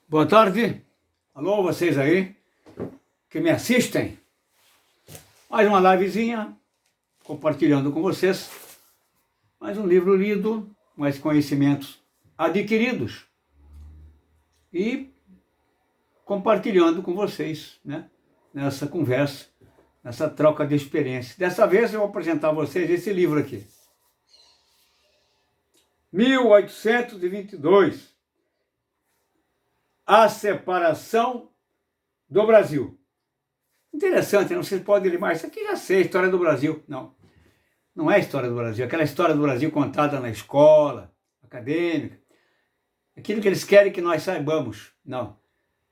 Boa tarde. Alô, vocês aí que me assistem. Mais uma livezinha, compartilhando com vocês mais um livro lido, mais conhecimentos adquiridos e compartilhando com vocês, né? Nessa conversa, nessa troca de experiência. Dessa vez eu vou apresentar a vocês esse livro aqui. 1822. A separação do Brasil. Interessante, não vocês podem ler mais. Isso aqui já sei, história do Brasil. Não, não é história do Brasil. Aquela história do Brasil contada na escola, acadêmica. Aquilo que eles querem que nós saibamos. Não.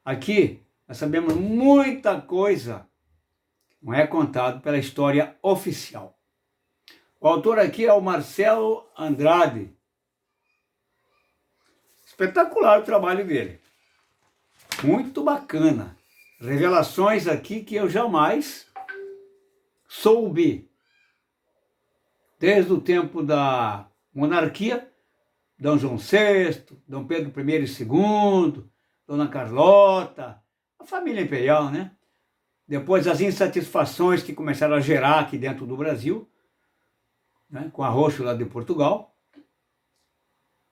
Aqui nós sabemos muita coisa. Não é contado pela história oficial. O autor aqui é o Marcelo Andrade. Espetacular o trabalho dele. Muito bacana. Revelações aqui que eu jamais soube. Desde o tempo da monarquia, Dom João VI, Dom Pedro I e II, Dona Carlota, a família imperial, né? Depois as insatisfações que começaram a gerar aqui dentro do Brasil, né? Com a Roxo lá de Portugal.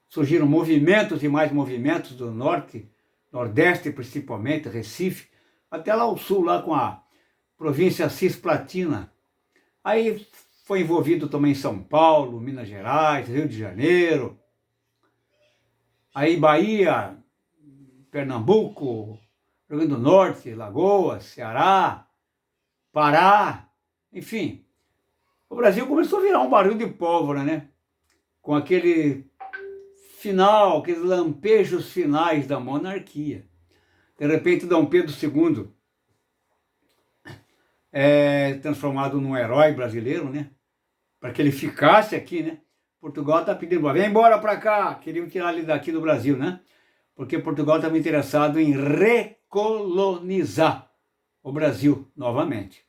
Surgiram movimentos e mais movimentos do norte, nordeste principalmente, Recife, até lá ao sul, lá com a província Cisplatina. Aí foi envolvido também São Paulo, Minas Gerais, Rio de Janeiro, aí Bahia, Pernambuco, Rio Grande do Norte, Lagoas, Ceará, Pará, enfim. O Brasil começou a virar um barril de pólvora, né? Com aquele final, aqueles lampejos finais da monarquia. De repente, Dom Pedro II é transformado num herói brasileiro, né? Para que ele ficasse aqui, né? Portugal está pedindo, vem embora para cá, queriam tirar ele daqui do Brasil, né? Porque Portugal estava interessado em recolonizar o Brasil novamente.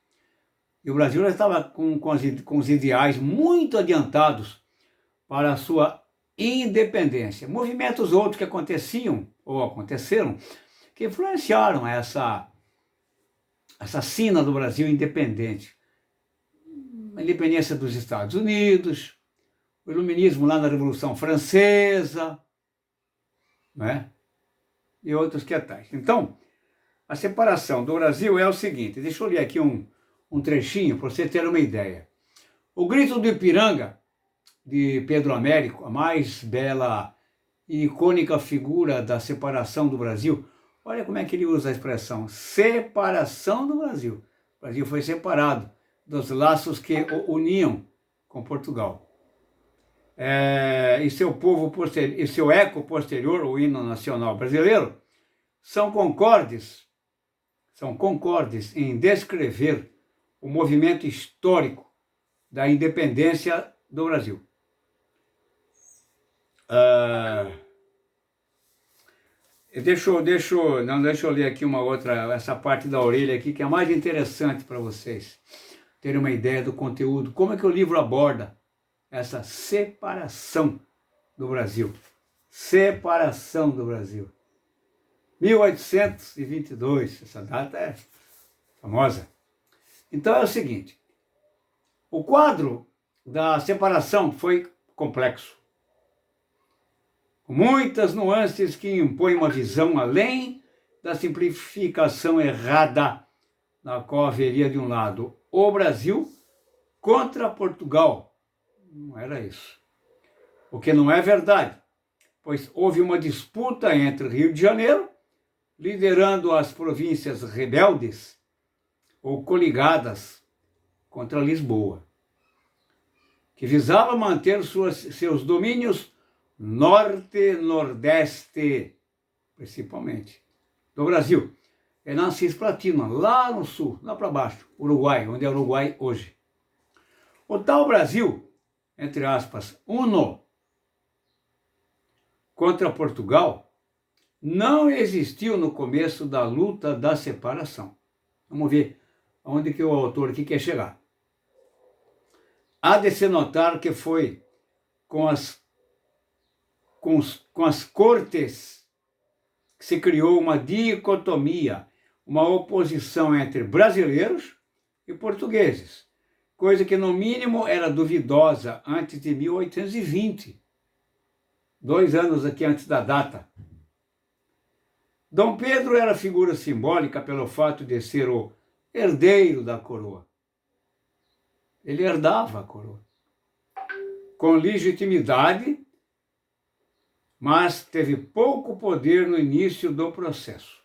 E o Brasil já estava com os ideais muito adiantados para a sua independência. Movimentos outros que aconteciam, ou aconteceram, que influenciaram essa sina do Brasil independente. A independência dos Estados Unidos, o iluminismo lá na Revolução Francesa, né? E outros que tais. Então, a separação do Brasil é o seguinte, deixa eu ler aqui um trechinho para você ter uma ideia. O Grito do Ipiranga, de Pedro Américo, a mais bela e icônica figura da separação do Brasil. Olha como é que ele usa a expressão, separação do Brasil. O Brasil foi separado dos laços que o uniam com Portugal. E seu povo posterior, e seu eco posterior, o hino nacional brasileiro, são concordes em descrever o movimento histórico da independência do Brasil. Deixa eu ler aqui uma outra, essa parte da orelha aqui, que é mais interessante para vocês terem uma ideia do conteúdo. Como é que o livro aborda essa separação do Brasil? Separação do Brasil. 1822, essa data é famosa. Então é o seguinte, o quadro da separação foi complexo, com muitas nuances que impõem uma visão além da simplificação errada, na qual haveria de um lado o Brasil contra Portugal. Não era isso. O que não é verdade, pois houve uma disputa entre Rio de Janeiro, liderando as províncias rebeldes ou coligadas contra Lisboa, que visava manter seus domínios norte, nordeste, principalmente, do Brasil. É na Cisplatina, lá no sul, lá para baixo, Uruguai, onde é o Uruguai hoje. O tal Brasil, entre aspas, uno, contra Portugal, não existiu no começo da luta da separação. Vamos ver aonde que o autor aqui quer chegar. Há de se notar que foi com as cortes que se criou uma dicotomia, uma oposição entre brasileiros e portugueses, coisa que no mínimo era duvidosa antes de 1820, 2 anos aqui antes da data. Dom Pedro era figura simbólica pelo fato de ser o herdeiro da coroa. Ele herdava a coroa com legitimidade, mas teve pouco poder no início do processo.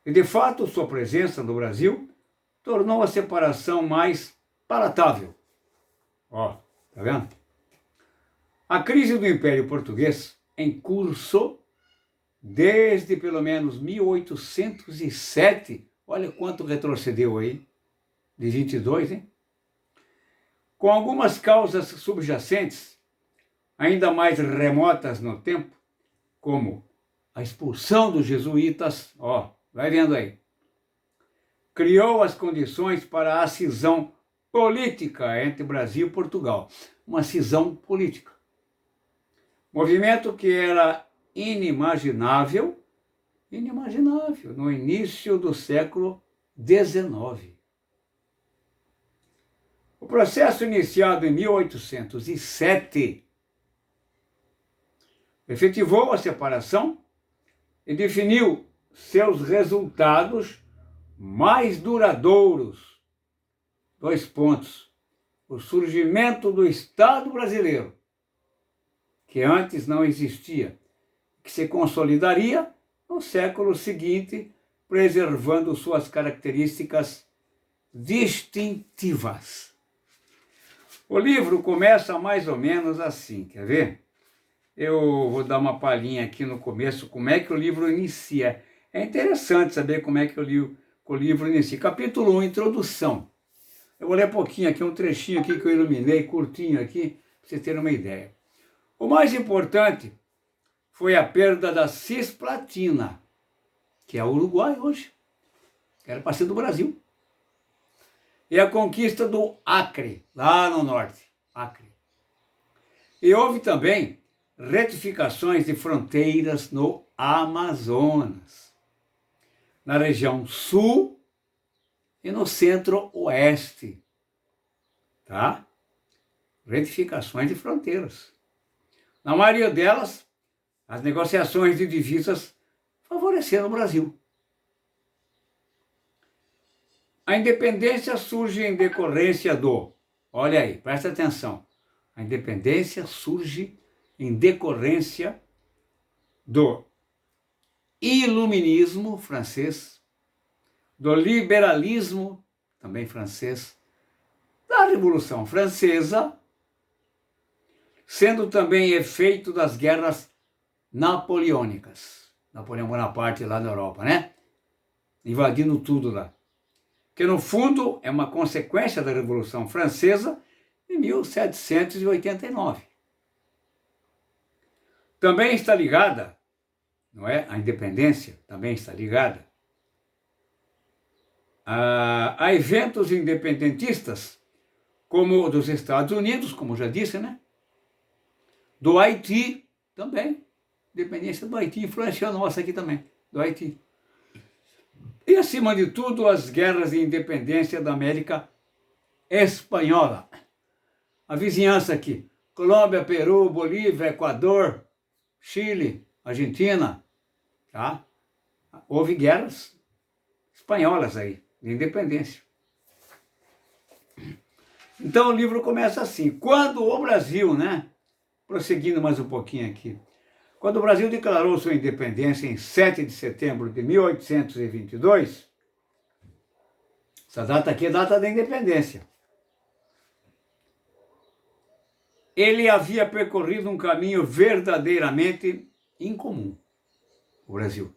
E, de fato, sua presença no Brasil tornou a separação mais palatável. Ó, tá vendo? A crise do Império Português, em curso desde pelo menos 1807, olha quanto retrocedeu aí, de 22, hein? Com algumas causas subjacentes, ainda mais remotas no tempo, como a expulsão dos jesuítas, ó, vai vendo aí, criou as condições para a cisão política entre Brasil e Portugal, uma cisão política. Movimento que era inimaginável no início do século XIX. O processo iniciado em 1807 efetivou a separação e definiu seus resultados mais duradouros. 2 pontos. O surgimento do Estado brasileiro, que antes não existia, que se consolidaria no século seguinte, preservando suas características distintivas. O livro começa mais ou menos assim, quer ver? Eu vou dar uma palhinha aqui no começo, como é que o livro inicia. É interessante saber como é que o livro inicia. Capítulo 1, introdução. Eu vou ler um pouquinho aqui, um trechinho aqui que eu iluminei, curtinho aqui, para vocês terem uma ideia. O mais importante foi a perda da Cisplatina, que é o Uruguai hoje, que era para ser do Brasil. E a conquista do Acre, lá no norte, Acre. E houve também retificações de fronteiras no Amazonas, na região sul e no centro-oeste, tá? Retificações de fronteiras. Na maioria delas, as negociações de divisas favoreceram o Brasil. A independência surge em decorrência do... Olha aí, presta atenção. A independência surge em decorrência do iluminismo francês, do liberalismo, também francês, da Revolução Francesa, sendo também efeito das guerras napoleônicas. Napoleão Bonaparte lá na Europa, né? Invadindo tudo lá. Que no fundo é uma consequência da Revolução Francesa de 1789. Também está ligada, não é? A independência também está ligada a eventos independentistas, como dos Estados Unidos, como já disse, né? Do Haiti também. Independência do Haiti influenciou a nossa aqui também, do Haiti. E, acima de tudo, as guerras de independência da América Espanhola. A vizinhança aqui, Colômbia, Peru, Bolívia, Equador, Chile, Argentina, tá? Houve guerras espanholas aí, de independência. Então o livro começa assim, quando o Brasil, né, prosseguindo mais um pouquinho aqui, quando o Brasil declarou sua independência em 7 de setembro de 1822, essa data aqui é a data da independência, ele havia percorrido um caminho verdadeiramente incomum, o Brasil.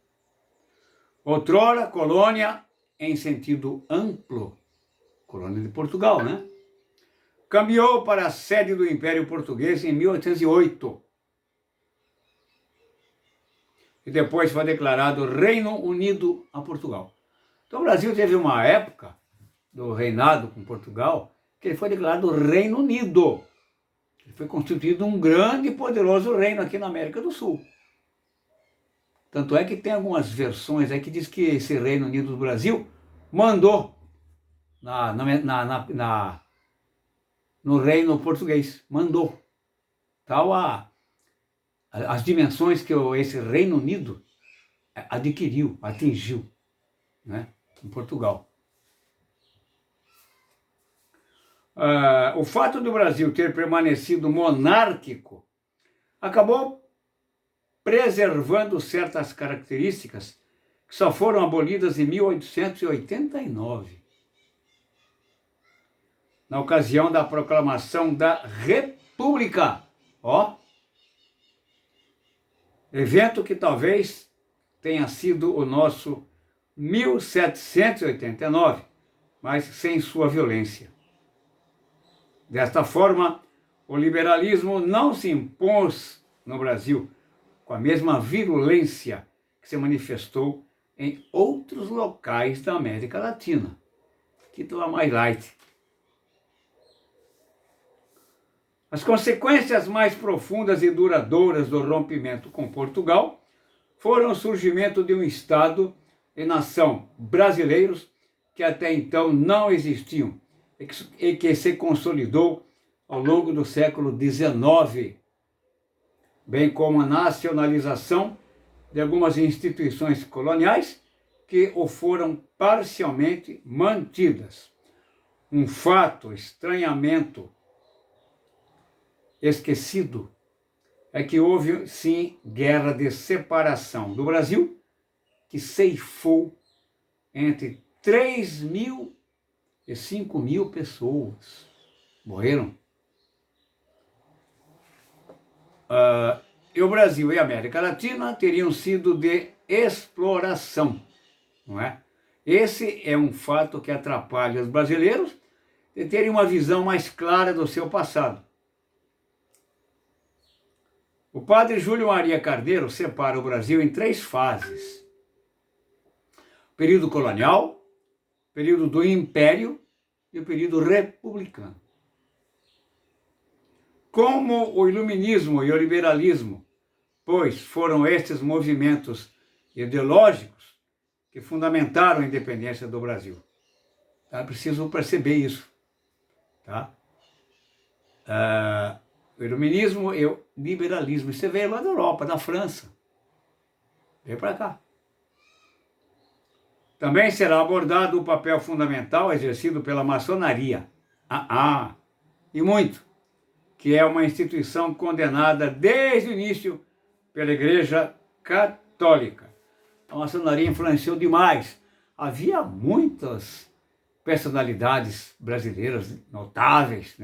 Outrora, colônia em sentido amplo, colônia de Portugal, né? Caminhou para a sede do Império Português em 1808. E depois foi declarado Reino Unido a Portugal. Então o Brasil teve uma época do reinado com Portugal que ele foi declarado Reino Unido. Ele foi constituído um grande e poderoso reino aqui na América do Sul. Tanto é que tem algumas versões aí que diz que esse Reino Unido do Brasil mandou no reino português, mandou. Tal as dimensões que esse Reino Unido adquiriu, atingiu, né, em Portugal. O fato do Brasil ter permanecido monárquico acabou preservando certas características que só foram abolidas em 1889, na ocasião da proclamação da República. Evento que talvez tenha sido o nosso 1789, mas sem sua violência. Desta forma, o liberalismo não se impôs no Brasil com a mesma virulência que se manifestou em outros locais da América Latina. Aqui está mais light. As consequências mais profundas e duradouras do rompimento com Portugal foram o surgimento de um Estado e nação brasileiros que até então não existiam e que se consolidou ao longo do século XIX, bem como a nacionalização de algumas instituições coloniais que o foram parcialmente mantidas. Um fato estranhamento esquecido é que houve, sim, guerra de separação do Brasil, que ceifou entre 3.000 e 5.000 pessoas. Morreram. E o Brasil e a América Latina teriam sido de exploração, não é? Esse é um fato que atrapalha os brasileiros de terem uma visão mais clara do seu passado. O padre Júlio Maria Carneiro separa o Brasil em 3 fases: período colonial, período do Império e o período republicano. Como o iluminismo e o liberalismo, pois foram estes movimentos ideológicos que fundamentaram a independência do Brasil. Tá? Preciso perceber isso. Tá? O iluminismo e o liberalismo. Você veio lá da Europa, da França. Veio para cá. Também será abordado o papel fundamental exercido pela maçonaria. E muito, que é uma instituição condenada desde o início pela Igreja Católica. A maçonaria influenciou demais. Havia muitas personalidades brasileiras notáveis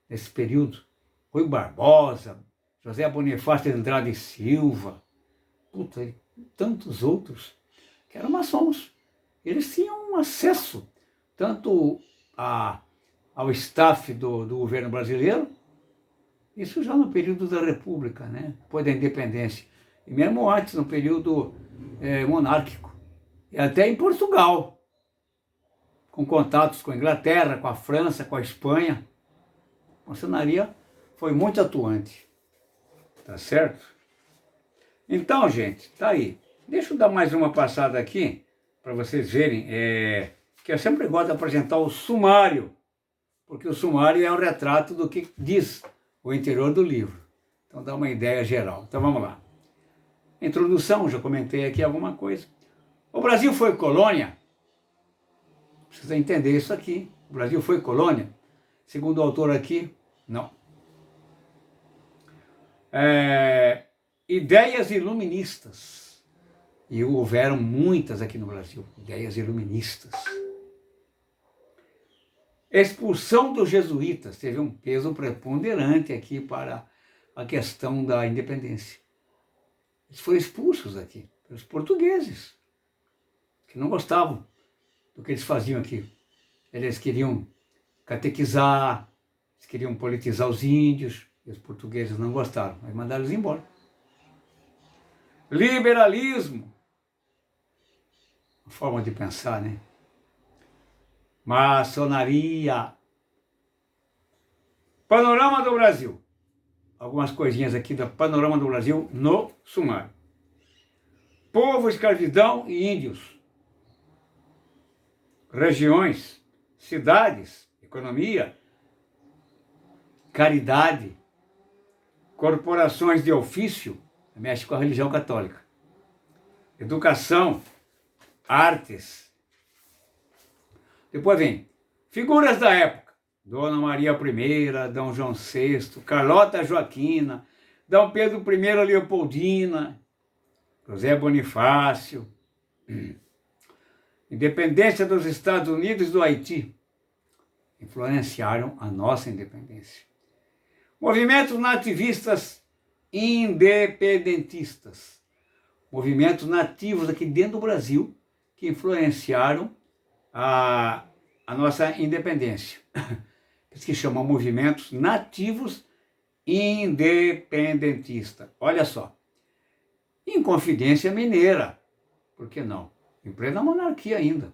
nesse período. Rui Barbosa, José Bonifácio de Andrade e Silva, e tantos outros que eram maçons. Eles tinham acesso tanto ao staff do governo brasileiro, isso já no período da República, né? Depois da independência, e mesmo antes, no período monárquico, e até em Portugal, com contatos com a Inglaterra, com a França, com a Espanha. A maçonaria foi muito atuante, tá certo? Então, gente, tá aí. Deixa eu dar mais uma passada aqui, para vocês verem, que eu sempre gosto de apresentar o sumário, porque o sumário é um retrato do que diz o interior do livro. Então dá uma ideia geral. Então vamos lá. Introdução, já comentei aqui alguma coisa. O Brasil foi colônia? Precisa entender isso aqui. O Brasil foi colônia? Segundo o autor aqui, não. Ideias iluministas. E houveram muitas aqui no Brasil, ideias iluministas. Expulsão dos jesuítas teve um peso preponderante aqui para a questão da independência. Eles foram expulsos aqui pelos portugueses, que não gostavam do que eles faziam aqui. Eles queriam catequizar, eles queriam politizar os índios, e os portugueses não gostaram, aí mandaram eles embora. Liberalismo, uma forma de pensar, né? Maçonaria. Panorama do Brasil. Algumas coisinhas aqui do Panorama do Brasil no sumário. povo, escravidão e índios. Regiões, cidades, economia, caridade, corporações de ofício, mexe com a religião católica, educação, artes. Depois vem figuras da época: Dona Maria I, Dom João VI, Carlota Joaquina, Dom Pedro I, Leopoldina, José Bonifácio, independência dos Estados Unidos e do Haiti, influenciaram a nossa independência. Movimentos nativistas independentistas, movimentos nativos aqui dentro do Brasil que influenciaram a nossa independência. Por isso que chamam movimentos nativos independentistas. Olha só, Inconfidência Mineira, por que não? Em plena monarquia ainda.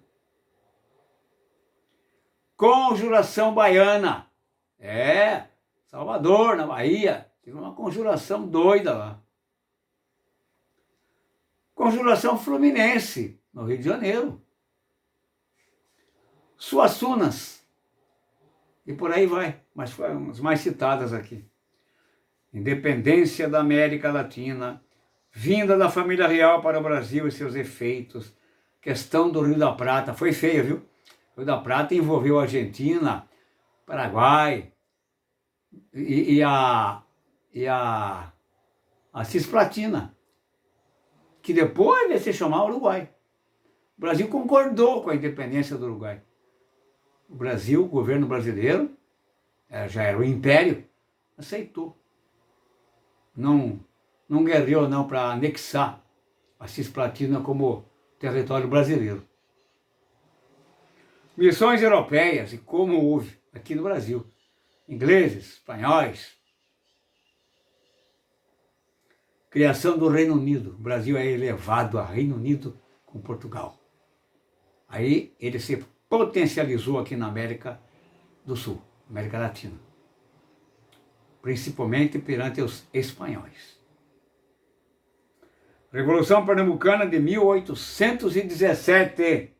Conjuração Baiana, Salvador, na Bahia, teve uma conjuração doida lá. Conjuração Fluminense, no Rio de Janeiro. Suassunas, e por aí vai, mas foram as mais citadas aqui. Independência da América Latina, vinda da família real para o Brasil e seus efeitos, questão do Rio da Prata, foi feia, viu? O Rio da Prata envolveu a Argentina, Paraguai e a Cisplatina, que depois vai se chamar Uruguai. O Brasil concordou com a independência do Uruguai. O Brasil, o governo brasileiro, já era o império, aceitou. Não guerreou não para anexar a Cisplatina como território brasileiro. Missões europeias, e como houve aqui no Brasil. Ingleses, espanhóis. Criação do Reino Unido. O Brasil é elevado a Reino Unido com Portugal. Aí ele se potencializou aqui na América do Sul, América Latina. Principalmente perante os espanhóis. Revolução Pernambucana de 1817.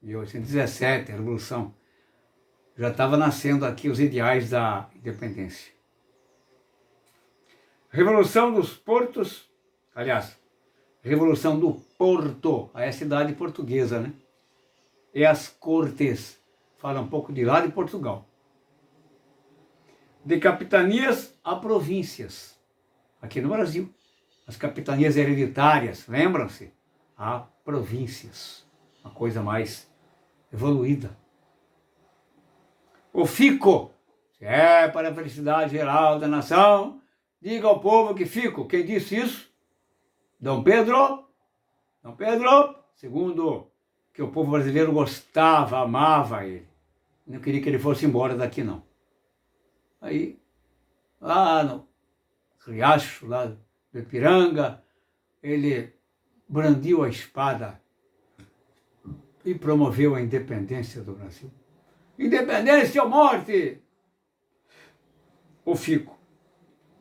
1817, a Revolução. Já estava nascendo aqui os ideais da independência. Revolução dos Portos, aliás, Revolução do Porto, aí é a cidade portuguesa, né? E as Cortes, fala um pouco de lá de Portugal. De capitanias a províncias, aqui no Brasil. As capitanias hereditárias, lembram-se? A províncias, uma coisa mais evoluída. O fico, se é para a felicidade geral da nação, diga ao povo que fico. Quem disse isso? Dom Pedro II, que o povo brasileiro gostava, amava ele. Não queria que ele fosse embora daqui, não. Aí, lá no riacho, lá do Ipiranga, ele brandiu a espada e promoveu a independência do Brasil. Independência ou morte! O fico.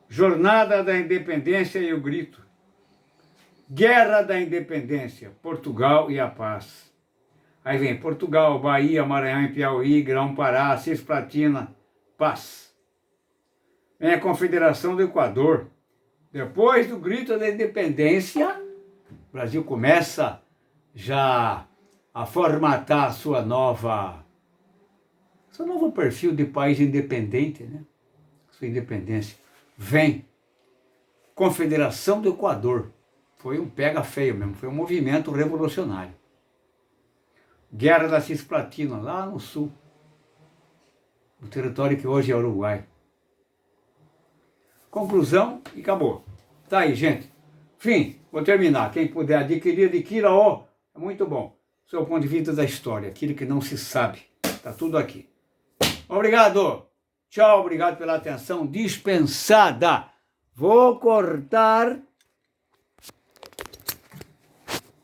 Jornada da Independência e o grito. Guerra da Independência, Portugal e a paz. Aí vem Portugal, Bahia, Maranhão e Piauí, Grão-Pará, Cisplatina, paz. Vem a Confederação do Equador. Depois do grito da independência, o Brasil começa já a formatar sua nova perfil de país independente, né? Sua independência. Vem Confederação do Equador. Foi um pega feio mesmo, foi um movimento revolucionário. Guerra da Cisplatina, lá no sul, no território que hoje é Uruguai. Conclusão e acabou. Tá aí, gente. Fim, vou terminar. Quem puder adquirir, adquira, é muito bom. Seu ponto de vista da história, aquilo que não se sabe. Tá tudo aqui. Obrigado. Tchau, obrigado pela atenção dispensada. Vou cortar